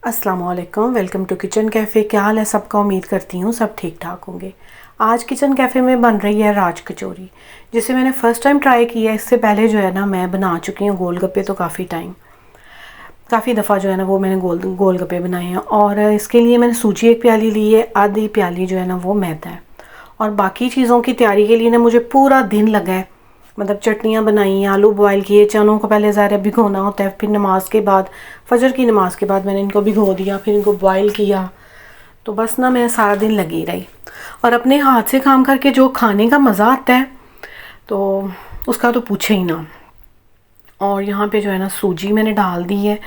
अस्सलाम वालेकुम, welcome to kitchen cafe. क्या हाल है सबका? उम्मीद करती हूँ सब ठीक ठाक होंगे। आज किचन कैफ़े में बन रही है राज कचौरी, जिसे मैंने फ़र्स्ट टाइम ट्राई किया है। इससे पहले जो है ना मैं बना चुकी हूँ गोलगप्पे, तो काफ़ी दफ़ा जो है ना वो मैंने गोलगप्पे बनाए हैं। और इसके लिए मैंने सूजी 1 प्याली ली है, आधी प्याली जो है ना वो मैदा है। और बाकी चीज़ों की तैयारी के लिए ना मुझे पूरा दिन लगा है। मतलब चटनियाँ बनाई, आलू बॉयल किए, चनों को पहले ज़रा भिगोना होता है, फिर नमाज के बाद, फजर की नमाज के बाद मैंने इनको भिगो दिया, फिर इनको बॉयल किया। तो बस ना मैं सारा दिन लगी रही। और अपने हाथ से काम करके जो खाने का मज़ा आता है तो उसका तो पूछे ही ना। और यहाँ पे जो है ना सूजी मैंने डाल दी है।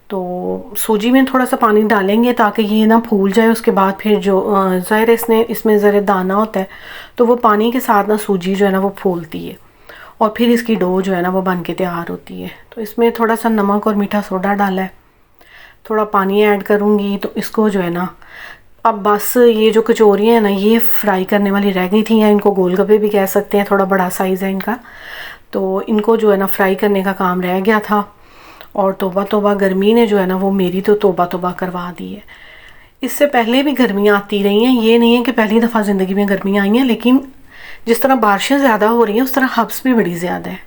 तो सूजी में थोड़ा सा पानी डालेंगे ताकि ये ना फूल जाए। उसके बाद फिर जो ज़ाहिर इसमें ज़रा दाना होता है, तो वो पानी के साथ ना सूजी जो है ना वो फूलती है और फिर इसकी डो जो है ना वो बन के तैयार होती है। तो इसमें थोड़ा सा नमक और मीठा सोडा डाला है, थोड़ा पानी ऐड करूँगी। तो इसको जो है ना अब बस ये जो कचौरियाँ हैं ना ये फ्राई करने वाली रह गई थी, या इनको गोलगप्पे भी कह सकते हैं, थोड़ा बड़ा साइज़ है इनका। तो इनको जो है ना फ्राई करने का काम रह गया था। और तौबा तौबा गर्मी ने जो है ना वो मेरी तो तौबा तौबा करवा दी है। इससे पहले भी गर्मियाँ आती रही हैं, ये नहीं है कि पहली दफ़ा ज़िंदगी में गर्मियाँ आई हैं, लेकिन जिस तरह बारिशें ज़्यादा हो रही हैं उस तरह हब्स भी बड़ी ज़्यादा है।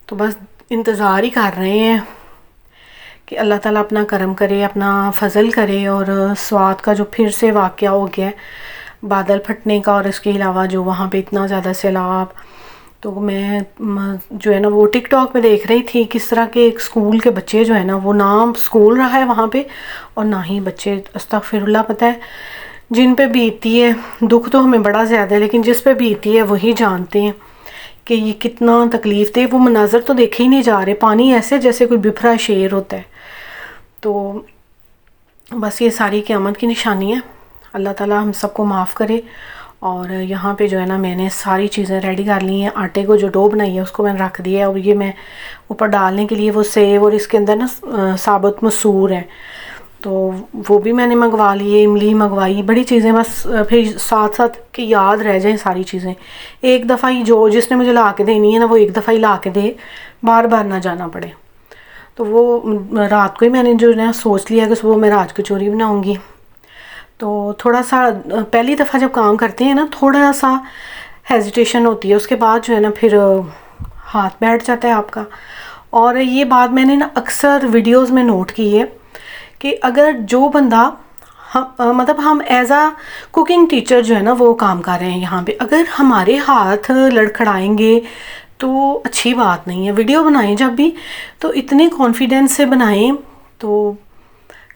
तो बस इंतज़ार ही कर रहे हैं कि अल्लाह ताला अपना करम करे, अपना फ़ज़ल करे। और स्वात का जो फिर से वाक़या हो गया है बादल फटने का, और इसके अलावा जो वहाँ पे इतना ज़्यादा सैलाब। तो मैं जो है ना वो टिकटॉक में देख रही थी किस तरह के एक स्कूल के बच्चे जो है ना, वो ना स्कूल रहा है वहाँ पे और ना ही बच्चे, अस्तगफिरुल्लाह। पता है जिन पे बीतती है, दुख तो हमें बड़ा ज़्यादा है, लेकिन जिस पे बीतती है वही जानते हैं कि ये कितना तकलीफ़ थे। वो मनाज़र तो देखे ही नहीं जा रहे, पानी ऐसे जैसे कोई बिफरा शेर होता है। तो बस ये सारी क़यामत की निशानी है। अल्लाह ताला हम सबको माफ़ करे। और यहाँ पे जो है ना मैंने सारी चीज़ें रेडी कर ली हैं। आटे को जो डो बनाई है उसको मैंने रख दिया है, और ये मैं ऊपर डालने के लिए वो सेव और इसके अंदर ना साबुत मसूर है, तो वो भी मैंने मंगवा लिए। इमली मंगवाई, बड़ी चीज़ें बस फिर साथ साथ कि याद रह जाएं सारी चीज़ें। एक दफ़ा ही जो जिसने मुझे ला के देनी है ना वो एक दफ़ा ही ला के दे, बार बार ना जाना पड़े। तो वो रात को ही मैंने जो है सोच लिया कि सुबह मैं राज कचौरी बनाऊँगी। तो थोड़ा सा पहली दफ़ा जब काम करते हैं ना थोड़ा सा हेजिटेशन होती है, उसके बाद जो है ना फिर हाथ बैठ जाता है आपका। और ये बात मैंने ना अक्सर वीडियोस में नोट की है कि अगर जो बंदा मतलब हम एज आ कुकिंग टीचर जो है ना वो काम कर रहे हैं यहाँ पे, अगर हमारे हाथ लड़खड़ाएंगे तो अच्छी बात नहीं है। वीडियो बनाएं जब भी तो इतने कॉन्फिडेंस से बनाएं, तो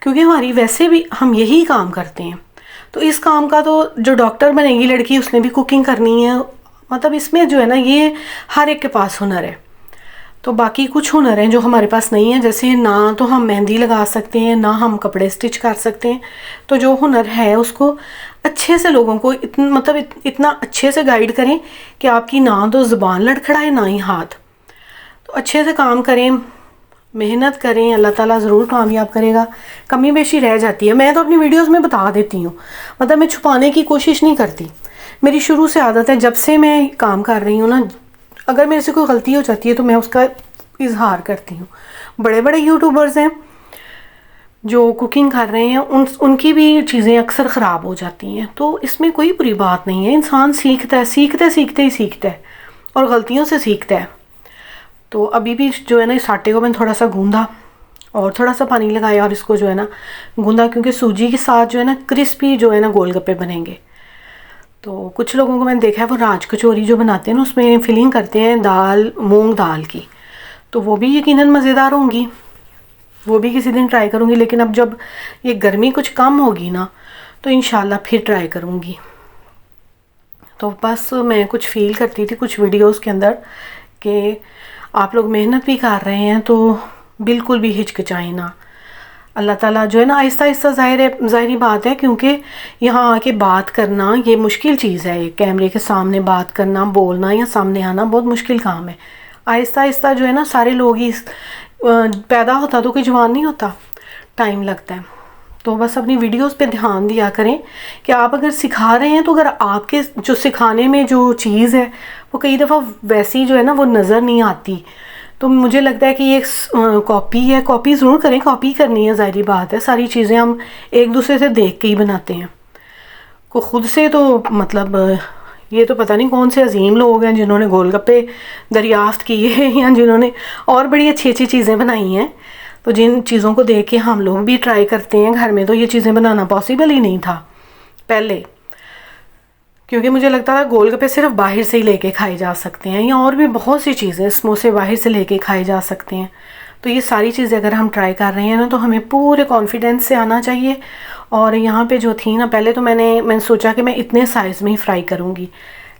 क्योंकि हमारी वैसे भी हम यही काम करते हैं। तो इस काम का तो जो डॉक्टर बनेगी लड़की उसने भी कुकिंग करनी है। मतलब इसमें जो है ना ये हर एक के पास हुनर है। तो बाकी कुछ हुनर हैं जो हमारे पास नहीं है, जैसे ना तो हम मेहंदी लगा सकते हैं, ना हम कपड़े स्टिच कर सकते हैं। तो जो हुनर है उसको अच्छे से लोगों को इतना अच्छे से गाइड करें कि आपकी ना तो ज़ुबान लड़खड़ाए ना ही हाथ। तो अच्छे से काम करें, मेहनत करें, अल्लाह ताला ज़रूर कामयाब करेगा। कमी बेशी रह जाती है, मैं तो अपनी वीडियोस में बता देती हूँ, मतलब मैं छुपाने की कोशिश नहीं करती। मेरी शुरू से आदत है, जब से मैं काम कर रही हूँ ना, अगर मेरे से कोई गलती हो जाती है तो मैं उसका इजहार करती हूँ। बड़े बड़े यूट्यूबर्स हैं जो कुकिंग कर रहे हैं, उनकी भी चीज़ें अक्सर ख़राब हो जाती हैं। तो इसमें कोई बुरी बात नहीं है, इंसान सीखता है, सीखते सीखते ही सीखता है और गलतियों से सीखता है। तो अभी भी जो है ना इस आटे को मैंने थोड़ा सा गूंदा और थोड़ा सा पानी लगाया और इसको जो है ना गूंदा, क्योंकि सूजी के साथ जो है ना क्रिस्पी जो है ना गोलगप्पे बनेंगे। तो कुछ लोगों को मैंने देखा है वो राज कचौरी जो बनाते हैं ना उसमें फिलिंग करते हैं दाल, मूंग दाल की, तो वो भी यकीनन मज़ेदार होंगी, वो भी किसी दिन ट्राई करूँगी। लेकिन अब जब ये गर्मी कुछ कम होगी ना तो इंशाल्लाह फिर ट्राई करूँगी। तो बस मैं कुछ फील करती थी कुछ वीडियोस के अंदर कि आप लोग मेहनत भी कर रहे हैं तो बिल्कुल भी हिचकिचाएं ना। अल्लाह ताला जो है ना आहिस्ता आहिस्ता, ज़ाहिरी बात है, क्योंकि यहाँ आके बात करना ये मुश्किल चीज़ है। कैमरे के सामने बात करना, बोलना या सामने आना बहुत मुश्किल काम है। आहिस्ता आहिस्ता जो है ना सारे लोग ही पैदा होता तो कोई जवान नहीं होता, टाइम लगता है। तो बस अपनी वीडियोस पे ध्यान दिया करें कि आप अगर सिखा रहे हैं तो अगर आपके जो सिखाने में जो चीज़ है वो कई दफ़ा वैसी जो है ना वो नज़र नहीं आती, तो मुझे लगता है कि ये कॉपी है, कॉपी ज़रूर करें, कॉपी करनी है, ज़ाहिर बात है, सारी चीज़ें हम एक दूसरे से देख के ही बनाते हैं। को खुद से तो मतलब ये तो पता नहीं कौन से अजीम लोग हैं जिन्होंने गोलगप्पे दरियाफ्त किए हैं या जिन्होंने और बड़ी अच्छी अच्छी चीज़ें बनाई हैं। तो जिन चीज़ों को देख के हम लोग भी ट्राई करते हैं घर में, तो ये चीज़ें बनाना पॉसिबल ही नहीं था पहले, क्योंकि मुझे लगता था गोलगप्पे सिर्फ बाहर से ही लेके खाए जा सकते हैं, या और भी बहुत सी चीज़ें, समोसे बाहर से लेके खाए जा सकते हैं। तो ये सारी चीज़ें अगर हम ट्राई कर रहे हैं ना, तो हमें पूरे कॉन्फिडेंस से आना चाहिए। और यहाँ पे जो थी ना, पहले तो मैंने सोचा कि मैं इतने साइज़ में ही फ्राई करूँगी,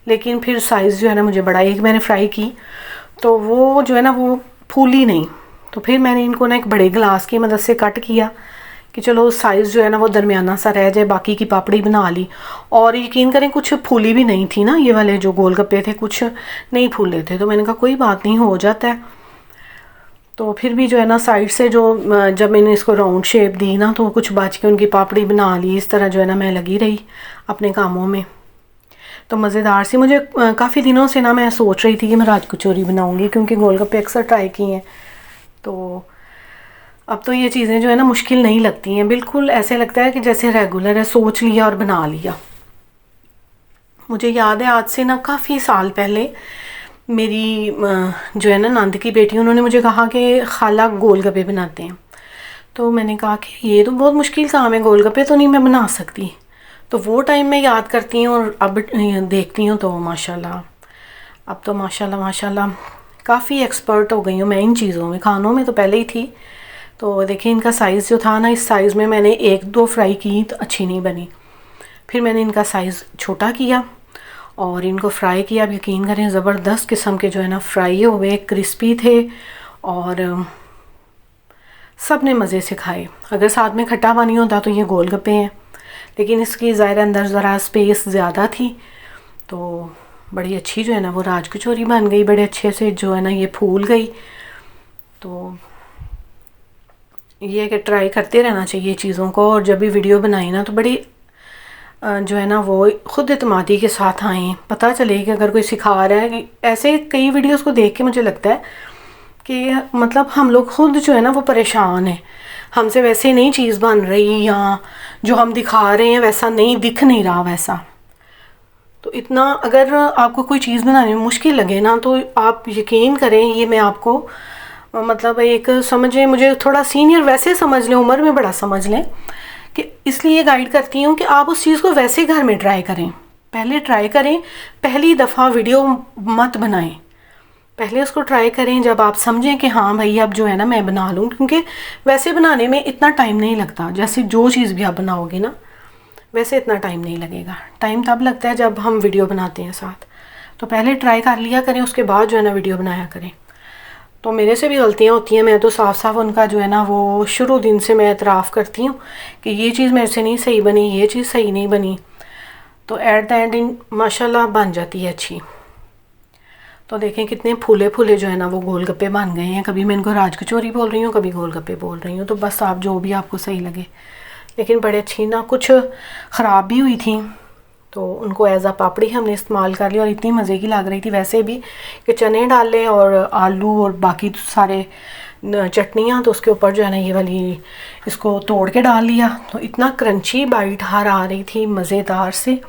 लेकिन फिर साइज़ जो है ना मुझे बड़ा, एक मैंने फ्राई की तो वो जो है ना वो फूली नहीं, तो फिर मैंने इनको ना एक बड़े गिलास की मदद से कट किया कि चलो साइज़ जो है ना वो दरमियाना सा रह जाए, बाकी की पापड़ी बना ली। और यकीन करें कुछ फूली भी नहीं थी ना, ये वाले जो गोलगप्पे थे कुछ नहीं फूले थे, तो मैंने कहा कोई बात नहीं, हो जाता है। तो फिर भी जो है ना साइड से जो जब मैंने इसको राउंड शेप दी ना, तो कुछ बच के उनकी पापड़ी बना ली। इस तरह जो है ना मैं लगी रही अपने कामों में। तो मज़ेदार सी, मुझे काफ़ी दिनों से ना मैं सोच रही थी कि मैं राज कचौरी बनाऊँगी, क्योंकि गोलगप्पे अक्सर ट्राई किए हैं। तो अब तो ये चीज़ें जो है ना मुश्किल नहीं लगती हैं, बिल्कुल ऐसे लगता है कि जैसे रेगुलर है, सोच लिया और बना लिया। मुझे याद है आज से ना काफ़ी साल पहले मेरी जो है ना नंद की बेटी, उन्होंने मुझे कहा कि खाला गोलगप्पे बनाते हैं। तो मैंने कहा कि ये तो बहुत मुश्किल काम है, गोलगप्पे तो नहीं मैं बना सकती। तो वो टाइम मैं याद करती हूँ और अब देखती हूँ तो माशाल्लाह, अब तो माशाल्लाह माशाल्लाह काफ़ी एक्सपर्ट हो गई हूँ मैं इन चीज़ों में। खानों में तो पहले ही थी। तो देखिए इनका साइज़ जो था ना, इस साइज़ में मैंने एक दो फ्राई की तो अच्छी नहीं बनी, फिर मैंने इनका साइज़ छोटा किया और इनको फ्राई किया। अब यकीन करें ज़बरदस्त किस्म के जो है ना फ्राई हुए, क्रिस्पी थे और सब ने मज़े से खाए। अगर साथ में खट्टा पानी होता तो ये गोलगप्पे हैं, लेकिन इसकी ज़ाहिर अंदर ज़रा स्पेस ज़्यादा थी, तो बड़ी अच्छी जो है ना वो राज कचौरी बन गई, बड़े अच्छे से जो है ना ये फूल गई। तो ये कि ट्राई करते रहना चाहिए चीज़ों को, और जब भी वीडियो बनाई ना तो बड़ी जो है ना वो ख़ुद एतमादी के साथ आएँ, पता चले कि अगर कोई सिखा रहा है। कि ऐसे कई वीडियोस को देख के मुझे लगता है कि मतलब हम लोग खुद जो है ना वो परेशान हैं, हमसे वैसे नहीं चीज़ बन रही, या जो हम दिखा रहे हैं वैसा नहीं दिख नहीं रहा वैसा। तो इतना अगर आपको कोई चीज़ बनाने में मुश्किल लगे ना, तो आप यकीन करें, ये मैं आपको मतलब एक समझें, मुझे थोड़ा सीनियर वैसे समझ लें, उम्र में बड़ा समझ लें, कि इसलिए गाइड करती हूँ कि आप उस चीज़ को वैसे घर में ट्राई करें। पहले ट्राई करें, पहली दफ़ा वीडियो मत बनाएं, पहले उसको ट्राई करें जब आप समझें कि हाँ भाई अब जो है ना मैं बना लूँ। क्योंकि वैसे बनाने में इतना टाइम नहीं लगता, जैसे जो चीज़ भी आप बनाओगे ना वैसे इतना टाइम नहीं लगेगा। टाइम तब लगता है जब हम वीडियो बनाते हैं साथ। तो पहले ट्राई कर लिया करें, उसके बाद जो है ना वीडियो बनाया करें। तो मेरे से भी गलतियाँ होती हैं, मैं तो साफ साफ उनका जो है ना वो शुरू दिन से मैं एतराफ़ करती हूँ कि ये चीज़ मेरे से नहीं सही बनी, ये चीज़ सही नहीं बनी। तो एट द एंड माशाल्लाह बन जाती है अच्छी। तो देखें कितने फूले फूले जो है ना वो गोलगप्पे बन गए हैं। कभी मैं इनको राज कचौरी बोल रही हूँ, कभी गोलगप्पे बोल रही हूँ, तो बस आप जो भी आपको सही लगे। लेकिन बड़े अच्छी ना, कुछ ख़राब भी हुई थी तो उनको एज़ आ पापड़ी हमने इस्तेमाल कर लिया, और इतनी मज़े की लग रही थी वैसे भी कि चने डाले और आलू और बाकी सारे चटनियाँ, तो उसके ऊपर जो है ना ये वाली इसको तोड़ के डाल लिया। तो इतना क्रंची बाइट हार आ रही थी मज़ेदार से।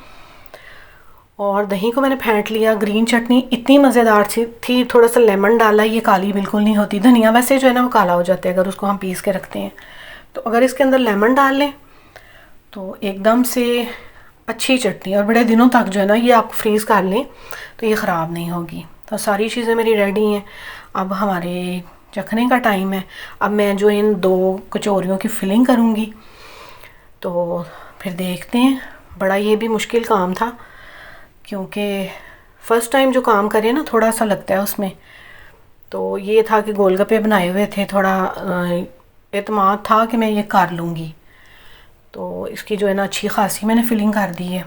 और दही को मैंने फेंट लिया। ग्रीन चटनी इतनी मज़ेदार थी, थोड़ा सा लेमन डाला, ये काली बिल्कुल नहीं होती। धनिया वैसे जो है ना वो काला हो जाता है अगर उसको हम पीस के रखते हैं, तो अगर इसके अंदर लेमन डाल लें तो एकदम से अच्छी चटनी, और बड़े दिनों तक जो है ना ये आप फ्रीज़ कर लें तो ये ख़राब नहीं होगी। तो सारी चीज़ें मेरी रेडी हैं। अब हमारे चखने का टाइम है। अब मैं जो इन 2 कचौरियों की फिलिंग करूँगी, तो फिर देखते हैं। बड़ा ये भी मुश्किल काम था, क्योंकि फ़र्स्ट टाइम जो काम करें ना थोड़ा सा लगता है उसमें। तो ये था कि गोलगप्पे बनाए हुए थे, थोड़ा एतमाद था कि मैं ये कर लूँगी। तो इसकी जो है ना अच्छी खासी मैंने फिलिंग कर दी है।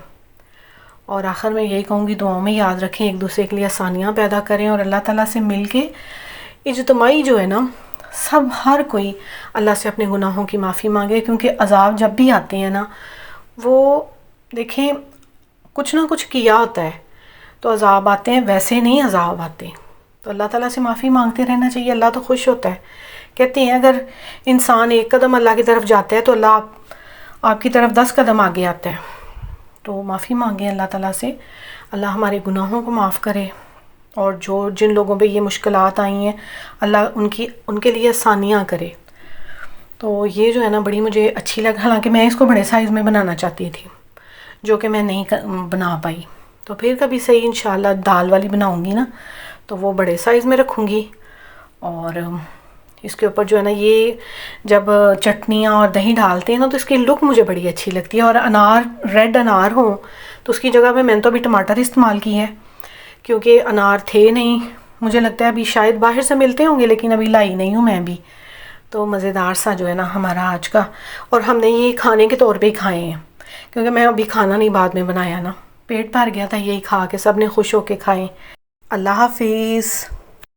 और आखिर में यही कहूँगी, दुआओं में याद रखें, एक दूसरे के लिए आसानियाँ पैदा करें, और अल्लाह ताला से मिल के इज्तिमाई जो है ना सब हर कोई अल्लाह से अपने गुनाहों की माफ़ी मांगे। क्योंकि अज़ाब जब भी आते हैं ना, वो देखें कुछ ना कुछ किया होता है तो अज़ाब आते हैं, वैसे नहीं अज़ाब आते। तो अल्लाह ताला से माफ़ी मांगते रहना चाहिए, अल्लाह तो खुश होता है। कहते हैं अगर इंसान एक कदम अल्लाह की तरफ जाता है तो अल्लाह आपकी तरफ 10 कदम आगे आता है। तो माफ़ी मांगें अल्लाह ताला से, अल्लाह हमारे गुनाहों को माफ़ करे, और जिन लोगों पे ये मुश्किलात आई हैं अल्लाह उनके लिए आसानियाँ करे। तो ये जो है ना बड़ी मुझे अच्छी लगी, हालांकि मैं इसको बड़े साइज़ में बनाना चाहती थी जो कि मैं नहीं बना पाई। तो फिर कभी सही इंशाल्लाह दाल वाली बनाऊंगी ना तो वो बड़े साइज़ में रखूँगी। और इसके ऊपर जो है ना ये जब चटनियाँ और दही डालते हैं ना तो इसकी लुक मुझे बड़ी अच्छी लगती है। और अनार, रेड अनार हो तो उसकी जगह पे मैंने तो अभी टमाटर इस्तेमाल किए हैं क्योंकि अनार थे नहीं। मुझे लगता है अभी शायद बाहर से मिलते होंगे लेकिन अभी लाई नहीं हूँ मैं भी। तो मज़ेदार सा जो है ना हमारा आज का, और हमने ये खाने के तौर पे ही खाए हैं क्योंकि मैं अभी खाना नहीं बाद में बनाया ना, पेट भर गया था यही खा के, सब ने खुश होके खाए। अल्लाह हाफिज़।